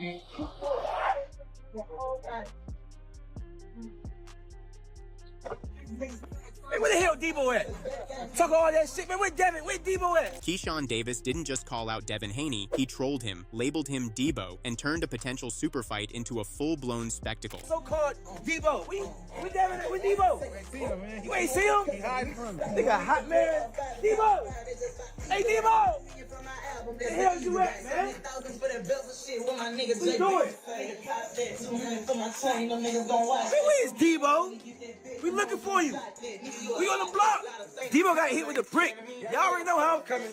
Hey, where the hell Debo at? Talk all that shit, man. Where Devin? Where Debo at? Keyshawn Davis didn't just call out Devin Haney, he trolled him, labeled him Debo, and turned a potential super fight into a full-blown spectacle. So-called Debo. Where Devin at? Where Debo? You ain't see him, man. You ain't see him? He hiding from me. Nigga hot, man. Debo! Hey, Debo! Where the hell you at, man? What you doing? Where is Debo? We looking for you. We on the block. Debo got hit with a brick. Y'all already know how I'm coming.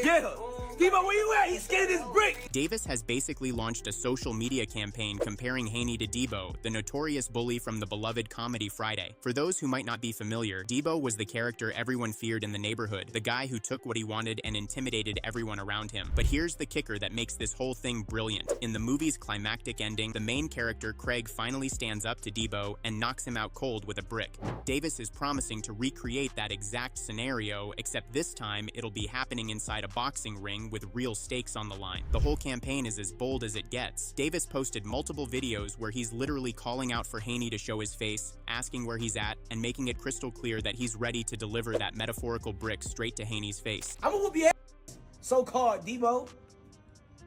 Yeah. Debo, where you at? He's scared of this brick. Davis has basically launched a social media campaign comparing Haney to Debo, the notorious bully from the beloved comedy Friday. For those who might not be familiar, Debo was the character everyone feared in the neighborhood, the guy who took what he wanted and intimidated everyone around him. But here's the kicker that makes this whole thing brilliant. In the movie's climactic ending, the main character, Craig, finally stands up to Debo and knocks him out cold with a brick. Davis is promising to recreate that exact scenario, except this time it'll be happening inside a boxing ring with real stakes on the line. The whole campaign is as bold as it gets. Davis posted multiple videos where he's literally calling out for Haney to show his face, asking where he's at, and making it crystal clear that he's ready to deliver that metaphorical brick straight to Haney's face. I'm gonna whoop your ass, so-called Debo.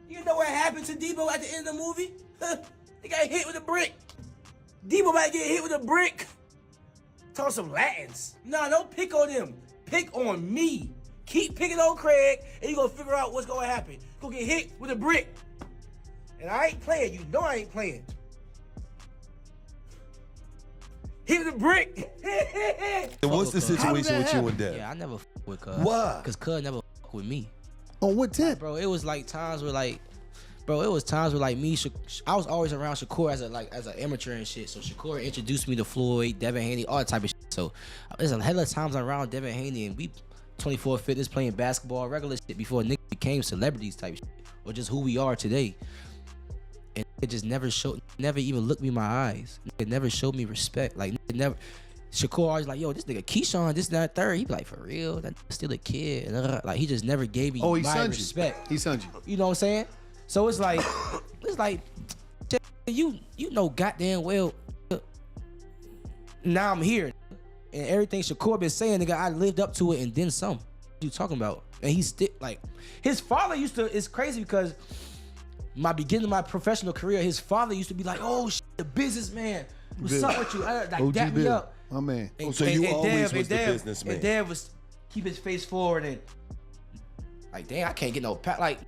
You know what happened to Debo at the end of the movie? He got hit with a brick. Debo about to get hit with a brick. Talk some Latins. Nah, don't pick on them. Pick on me. Keep picking on Craig, and you gonna figure out what's gonna happen. Go get hit with a brick. And I ain't playing. You know I ain't playing. Hit with a brick. And what's the situation with you and Dev? Yeah, I never f with Cuz. Why? Because Cuz never f with me. On what tip? Bro, it was like times where like, me, I was always around Shakur as an amateur and shit. So Shakur introduced me to Floyd, Devin Haney, all that type of shit. So there's a hell of times around Devin Haney and we 24 fitness playing basketball, regular shit before niggas became celebrities type shit. Or just who we are today. And it just never even looked me in my eyes. It never showed me respect. Like it never. Shakur always like, yo, this nigga Keyshawn, this and that third. He be like, for real? That nigga's still a kid. And like he just never gave me my respect. He sunned you. You know what I'm saying? So it's like, you know goddamn well. Now I'm here, and everything Shakur been saying, nigga, I lived up to it and then some. What you talking about? And he still like, his father used to. It's crazy because my beginning of my professional career, his father used to be like, oh shit, the businessman. What's up with you? Like dap me up. My man. And, so you always was the businessman. And Dad was keep his face forward and like, damn, I can't get no pat. Like,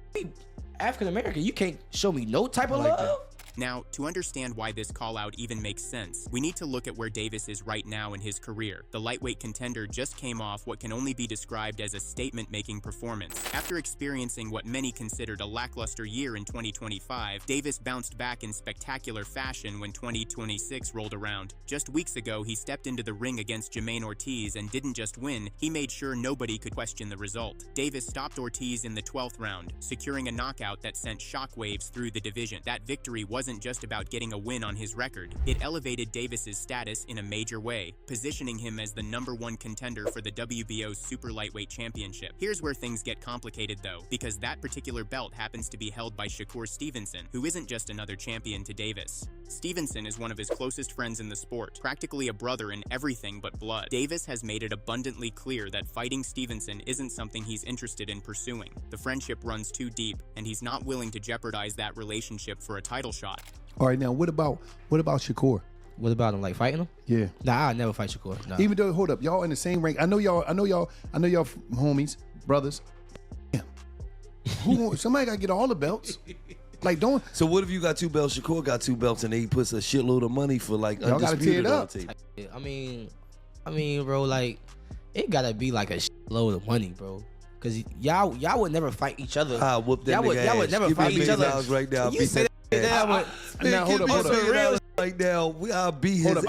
African American, you can't show me no type of love. Now, to understand why this call-out even makes sense, we need to look at where Davis is right now in his career. The lightweight contender just came off what can only be described as a statement-making performance. After experiencing what many considered a lackluster year in 2025, Davis bounced back in spectacular fashion when 2026 rolled around. Just weeks ago, he stepped into the ring against Jermaine Ortiz and didn't just win, he made sure nobody could question the result. Davis stopped Ortiz in the 12th round, securing a knockout that sent shockwaves through the division. That victory wasn't just about getting a win on his record. It elevated Davis's status in a major way, positioning him as the #1 contender for the WBO Super Lightweight Championship. Here's where things get complicated though, because that particular belt happens to be held by Shakur Stevenson, who isn't just another champion to Davis. Stevenson is one of his closest friends in the sport, practically a brother in everything but blood. Davis has made it abundantly clear that fighting Stevenson isn't something he's interested in pursuing. The friendship runs too deep, and he's not willing to jeopardize that relationship for a title shot. All right, now what about Shakur? What about him? Like fighting him? Yeah. Nah, I never fight Shakur. Nah. Even though, hold up, y'all in the same rank. I know y'all homies, brothers. Damn. Somebody gotta get all the belts. Like don't. So what if you got 2 belts? Shakur got 2 belts, and he puts a shitload of money for like y'all gotta tear it up. I mean, bro, like it gotta be like a load of money, bro. Cause y'all would never fight each other. I whoop that nigga ass. Y'all would never fight each other. Right now, you say that now hold up. Right now, I'll beat his.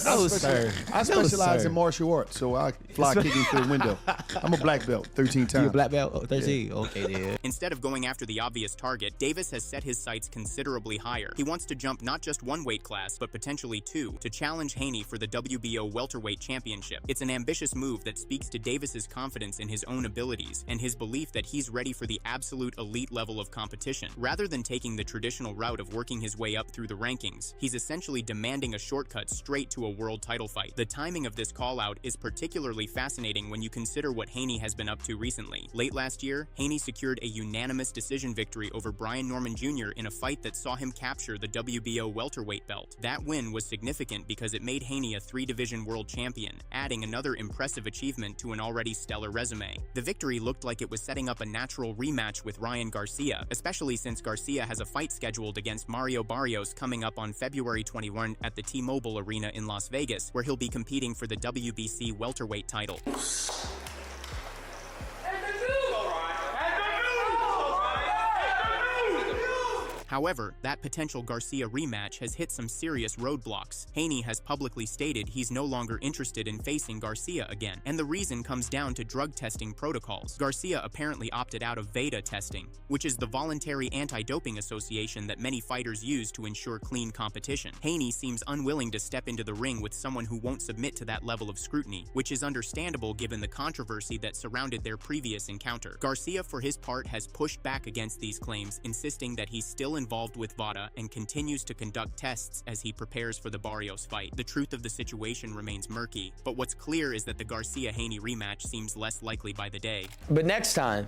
No, sir. I specialize in martial arts, so I fly kicking through the window. I'm a black belt, 13 times. You a black belt? Oh, 13. Yeah. Okay, then. Instead of going after the obvious target, Davis has set his sights considerably higher. He wants to jump not just one weight class, but potentially two, to challenge Haney for the WBO welterweight championship. It's an ambitious move that speaks to Davis's confidence in his own abilities and his belief that he's ready for the absolute elite level of competition. Rather than taking the traditional route of working his way up through the rankings, he's essentially demanding a shortcut straight to a world title fight. The timing of this call-out is particularly fascinating when you consider what Haney has been up to recently. Late last year, Haney secured a unanimous decision victory over Brian Norman Jr. in a fight that saw him capture the WBO welterweight belt. That win was significant because it made Haney a three-division world champion, adding another impressive achievement to an already stellar resume. The victory looked like it was setting up a natural rematch with Ryan Garcia, especially since Garcia has a fight scheduled against Mario Barrios coming up on February 21 at the T-Mobile Arena in Las Vegas, where he'll be competing for the WBC welterweight title. However, that potential Garcia rematch has hit some serious roadblocks. Haney has publicly stated he's no longer interested in facing Garcia again, and the reason comes down to drug testing protocols. Garcia apparently opted out of VEDA testing, which is the voluntary anti-doping association that many fighters use to ensure clean competition. Haney seems unwilling to step into the ring with someone who won't submit to that level of scrutiny, which is understandable given the controversy that surrounded their previous encounter. Garcia, for his part, has pushed back against these claims, insisting that he's still involved with VADA and continues to conduct tests as he prepares for the Barrios fight. The truth of the situation remains murky, but what's clear is that the Garcia-Haney rematch seems less likely by the day. But next time,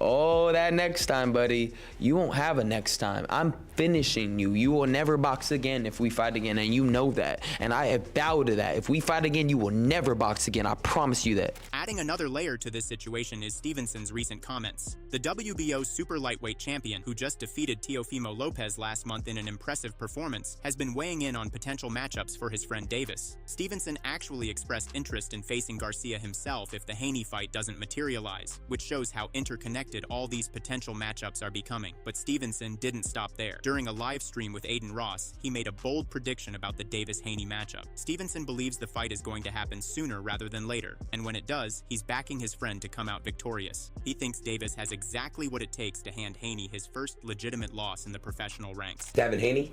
oh, that next time, buddy, you won't have a next time. I'm finishing you. You will never box again if we fight again, and you know that. And I have vowed to that. If we fight again, you will never box again. I promise you that. Adding another layer to this situation is Stevenson's recent comments. The WBO super lightweight champion, who just defeated Teofimo Lopez last month in an impressive performance, has been weighing in on potential matchups for his friend Davis. Stevenson actually expressed interest in facing Garcia himself if the Haney fight doesn't materialize, which shows how interconnected all these potential matchups are becoming. But Stevenson didn't stop there. During a live stream with Aiden Ross, he made a bold prediction about the Davis-Haney matchup. Stevenson believes the fight is going to happen sooner rather than later, and when it does, he's backing his friend to come out victorious. He thinks Davis has exactly what it takes to hand Haney his first legitimate loss in the professional ranks. Devin Haney?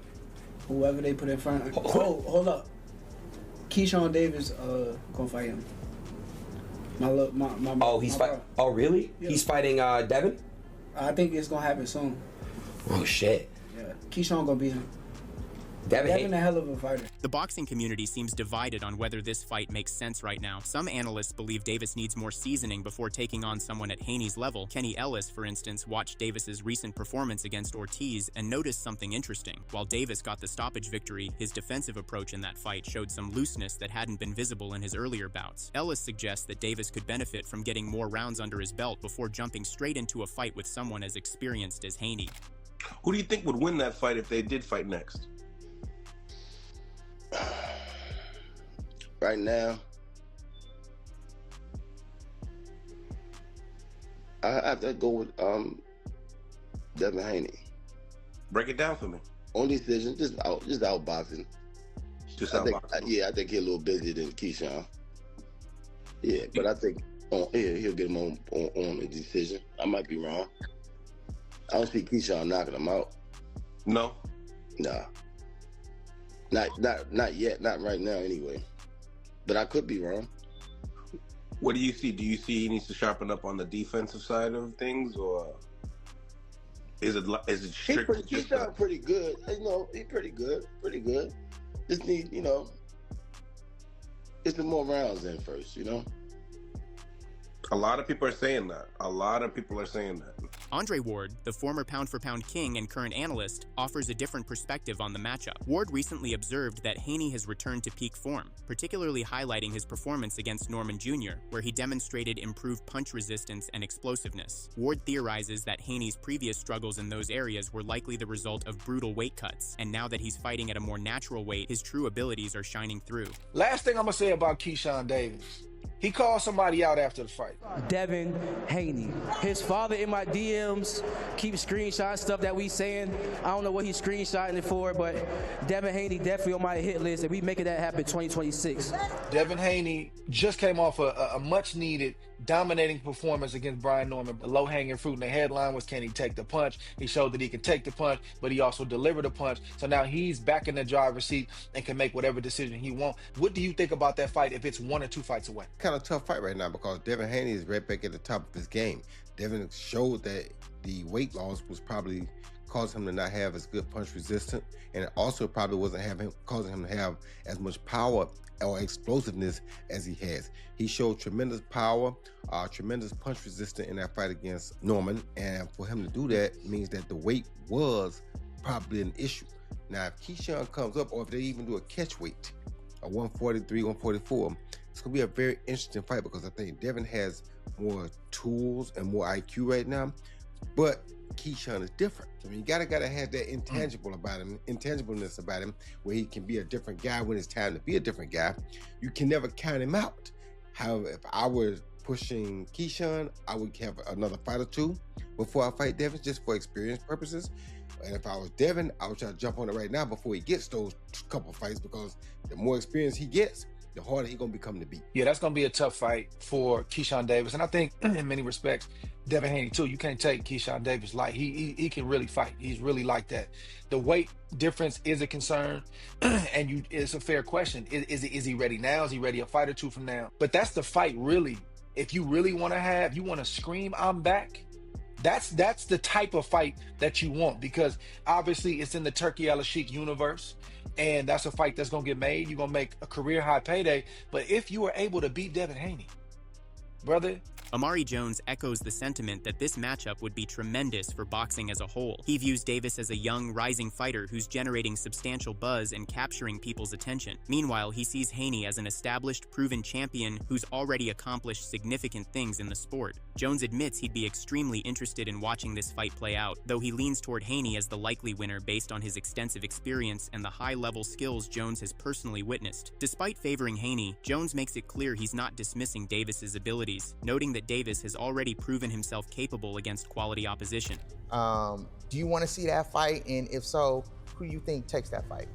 Whoever they put in front. Hold up. Keyshawn Davis gonna fight him. Oh, he's fighting. Oh, really? Yeah. He's fighting Devin? I think it's gonna happen soon. Oh shit. Yeah, Keyshawn gonna beat him. Devin a hell of a fighter. The boxing community seems divided on whether this fight makes sense right now. Some analysts believe Davis needs more seasoning before taking on someone at Haney's level. Kenny Ellis, for instance, watched Davis's recent performance against Ortiz and noticed something interesting. While Davis got the stoppage victory, his defensive approach in that fight showed some looseness that hadn't been visible in his earlier bouts. Ellis suggests that Davis could benefit from getting more rounds under his belt before jumping straight into a fight with someone as experienced as Haney. Who do you think would win that fight if they did fight next? Right now, I have to go with Devin Haney. Break it down for me. On decision, just outboxing. Just outboxing. I think he's a little busier than Keyshawn. Yeah, but I think he'll get him on a decision. I might be wrong. I don't see Keyshawn knocking him out. No. Nah. Not yet. Not right now, anyway. But I could be wrong. What do you see? Do you see he needs to sharpen up on the defensive side of things, or is it strictly he's done pretty good. He's pretty good. Just need, get some more rounds in first, A lot of people are saying that. Andre Ward, the former pound-for-pound king and current analyst, offers a different perspective on the matchup. Ward recently observed that Haney has returned to peak form, particularly highlighting his performance against Norman Jr., where he demonstrated improved punch resistance and explosiveness. Ward theorizes that Haney's previous struggles in those areas were likely the result of brutal weight cuts, and now that he's fighting at a more natural weight, his true abilities are shining through. Last thing I'm going to say about Keyshawn Davis. He called somebody out after the fight. Devin Haney. His father in my DMs keeps screenshotting stuff that we saying. I don't know what he's screenshotting it for, but Devin Haney definitely on my hit list, and we making that happen 2026. Devin Haney just came off a much-needed dominating performance against Brian Norman. The low-hanging fruit in the headline was, can he take the punch? He showed that he can take the punch, but he also delivered the punch. So now he's back in the driver's seat and can make whatever decision he wants. What do you think about that fight if it's 1 or 2 fights away? Kind of tough fight right now because Devin Haney is right back at the top of his game. Devin showed that the weight loss was probably causing him to not have as good punch resistance, and it also probably wasn't causing him to have as much power or explosiveness as he has. He showed tremendous power, tremendous punch resistance in that fight against Norman, and for him to do that means that the weight was probably an issue. Now, if Keyshawn comes up, or if they even do a catch weight, a 143, 144, it's gonna be a very interesting fight because I think Devin has more tools and more IQ right now, but Keyshawn is different. I mean, you gotta have that intangibleness about him, where he can be a different guy when it's time to be a different guy. You can never count him out. However, if I were pushing Keyshawn, I would have another fight or 2 before I fight Devin, just for experience purposes. And if I was Devin, I would try to jump on it right now before he gets those couple fights, because the more experience he gets, the harder he's going to become to beat. Yeah, that's going to be a tough fight for Keyshawn Davis. And I think in many respects, Devin Haney too. You can't take Keyshawn Davis light. He can really fight. He's really like that. The weight difference is a concern, and it's a fair question. Is he ready now? Is he ready a fight or 2 from now? But that's the fight, really. If you really want to you want to scream, I'm back. That's the type of fight that you want, because obviously it's in the Turkey Al-Sheikh universe, and that's a fight that's going to get made. You're going to make a career high payday. But if you are able to beat Devin Haney, brother. Amari Jones echoes the sentiment that this matchup would be tremendous for boxing as a whole. He views Davis as a young, rising fighter who's generating substantial buzz and capturing people's attention. Meanwhile, he sees Haney as an established, proven champion who's already accomplished significant things in the sport. Jones admits he'd be extremely interested in watching this fight play out, though he leans toward Haney as the likely winner based on his extensive experience and the high-level skills Jones has personally witnessed. Despite favoring Haney, Jones makes it clear he's not dismissing Davis's abilities, noting that Davis has already proven himself capable against quality opposition. Do you want to see that fight? And if so, who do you think takes that fight?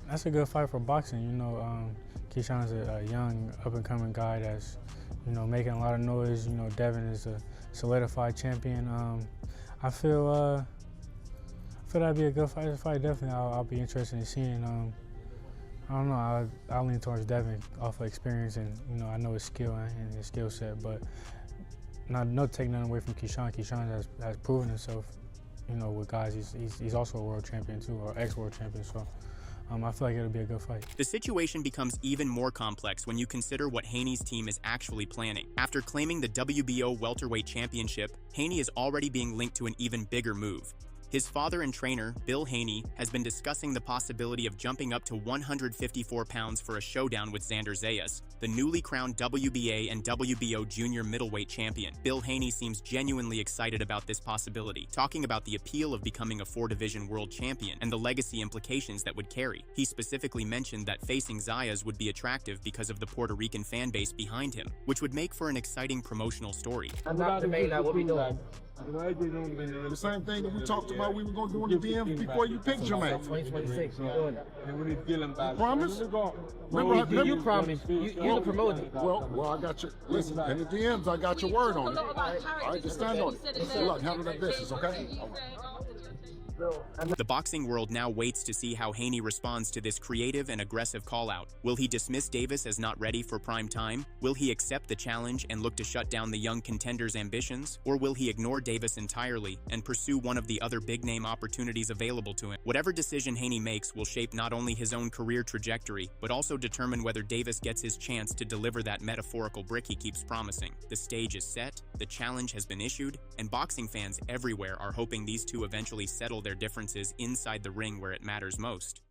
That's a good fight for boxing. You know, Keyshawn's a young, up-and-coming guy that's, you know, making a lot of noise. You know, Devin is a solidified champion. I feel that'd be a good fight. Definitely, I'll be interested in seeing. I don't know. I'll lean towards Devin off of experience, and you know, I know his skill and his skill set, but no take nothing away from Keyshawn. Keyshawn has proven himself, you know, with guys. He's also a world champion too, or ex-world champion. So I feel like it'll be a good fight. The situation becomes even more complex when you consider what Haney's team is actually planning. After claiming the WBO welterweight championship, Haney is already being linked to an even bigger move. His father and trainer, Bill Haney, has been discussing the possibility of jumping up to 154 pounds for a showdown with Xander Zayas, the newly crowned WBA and WBO junior middleweight champion. Bill Haney seems genuinely excited about this possibility, talking about the appeal of becoming a 4-division world champion and the legacy implications that would carry. He specifically mentioned that facing Zayas would be attractive because of the Puerto Rican fan base behind him, which would make for an exciting promotional story. I'm not debating that. What we doing? The same thing that we talked about we were going to do in the DMs before you picked Jermaine. 2026, we're doing it. Promise? You promised. You're the promoter. Well, I got your, listen, in the DMs, I got your word on it. All right, just stand on it. Good luck, handle that business, okay? The boxing world now waits to see how Haney responds to this creative and aggressive call-out. Will he dismiss Davis as not ready for prime time? Will he accept the challenge and look to shut down the young contender's ambitions? Or will he ignore Davis entirely and pursue one of the other big-name opportunities available to him? Whatever decision Haney makes will shape not only his own career trajectory, but also determine whether Davis gets his chance to deliver that metaphorical brick he keeps promising. The stage is set, the challenge has been issued, and boxing fans everywhere are hoping these two eventually settle their differences inside the ring where it matters most.